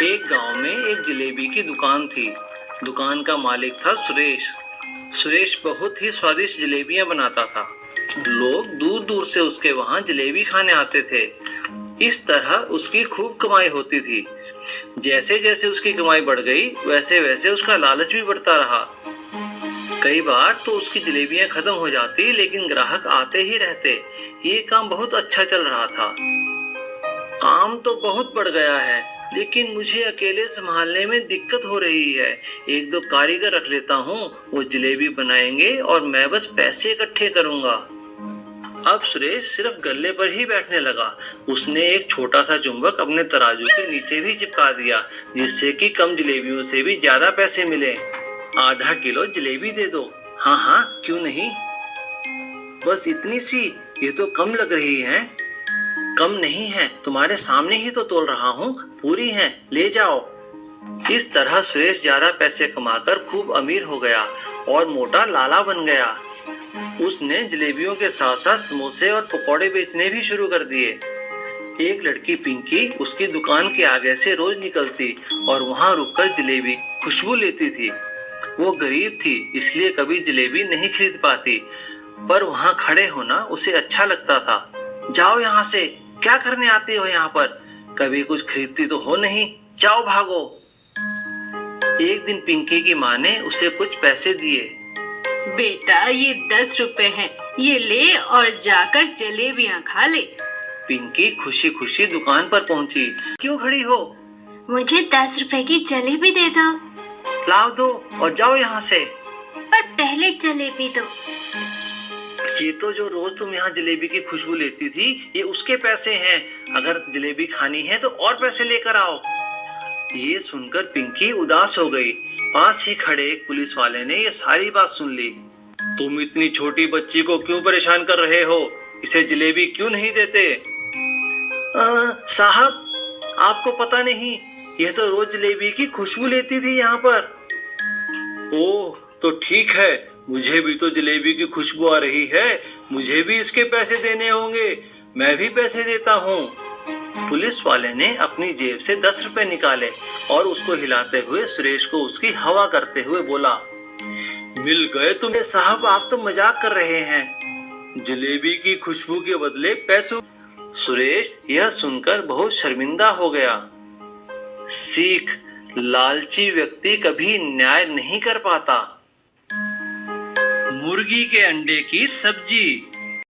एक गांव में एक जलेबी की दुकान थी। दुकान का मालिक था सुरेश। सुरेश बहुत ही स्वादिष्ट जलेबियां बनाता था। लोग दूर दूर से उसके वहां जलेबी खाने आते थे। इस तरह उसकी खूब कमाई होती थी। जैसे जैसे उसकी कमाई बढ़ गई वैसे वैसे उसका लालच भी बढ़ता रहा। कई बार तो उसकी जलेबियां खत्म हो जाती, लेकिन ग्राहक आते ही रहते। ये काम बहुत अच्छा चल रहा था। काम तो बहुत बढ़ गया है, लेकिन मुझे अकेले संभालने में दिक्कत हो रही है। एक दो कारीगर रख लेता हूँ, वो जलेबी बनाएंगे और मैं बस पैसे इकट्ठे करूंगा। अब सुरेश सिर्फ गल्ले पर ही बैठने लगा। उसने एक छोटा सा चुंबक अपने तराजू के नीचे भी चिपका दिया, जिससे कि कम जलेबियों से भी ज्यादा पैसे मिले। आधा किलो जलेबी दे दो। हाँ हाँ, क्यों नहीं। बस इतनी सी? ये तो कम लग रही है। कम नहीं है, तुम्हारे सामने ही तो तोल रहा हूँ, पूरी है, ले जाओ। इस तरह सुरेश ज्यादा पैसे कमाकर खूब अमीर हो गया और मोटा लाला बन गया। उसने जलेबियों के साथ साथ समोसे और पकौड़े बेचने भी शुरू कर दिए। एक लड़की पिंकी उसकी दुकान के आगे से रोज निकलती और वहां रुककर जलेबी खुशबू लेती थी। वो गरीब थी, इसलिए कभी जलेबी नहीं खरीद पाती, पर वहां खड़े होना उसे अच्छा लगता था। जाओ यहाँ से, क्या करने आती हो यहाँ पर? कभी कुछ खरीदती तो हो नहीं, जाओ भागो। एक दिन पिंकी की माँ ने उसे कुछ पैसे दिए। बेटा, ये 10 रुपए हैं, ये ले और जाकर जलेबियां खा ले। पिंकी खुशी खुशी दुकान पर पहुंची। क्यों खड़ी हो? मुझे 10 रुपए की जलेबी दे दो। लाओ दो और जाओ यहाँ से। पर पहले जलेबी दो। ये तो जो रोज तुम यहाँ जलेबी की खुशबू लेती थी, ये उसके पैसे हैं। अगर जलेबी खानी है तो और पैसे लेकर आओ। ये सुनकर पिंकी उदास हो गई। पास ही खड़े एक पुलिस वाले ने ये सारी बात सुन ली। तुम इतनी छोटी बच्ची को क्यों परेशान कर रहे हो? इसे जलेबी क्यों नहीं देते? साहब, आपको पता नहीं, यह तो रोज जलेबी की खुशबू लेती थी यहाँ पर। ओह, तो ठीक है, मुझे भी तो जलेबी की खुशबू आ रही है, मुझे भी इसके पैसे देने होंगे, मैं भी पैसे देता हूँ। पुलिस वाले ने अपनी जेब से 10 रुपए निकाले और उसको हिलाते हुए सुरेश को उसकी हवा करते हुए बोला, मिल गए तुम्हें साहब, आप तो मजाक कर रहे हैं। जलेबी की खुशबू के बदले पैसों। सुरेश यह सुनकर बहुत शर्मिंदा हो गया। सीख, लालची व्यक्ति कभी न्याय नहीं कर पाता। मुर्गी के अंडे की सब्जी।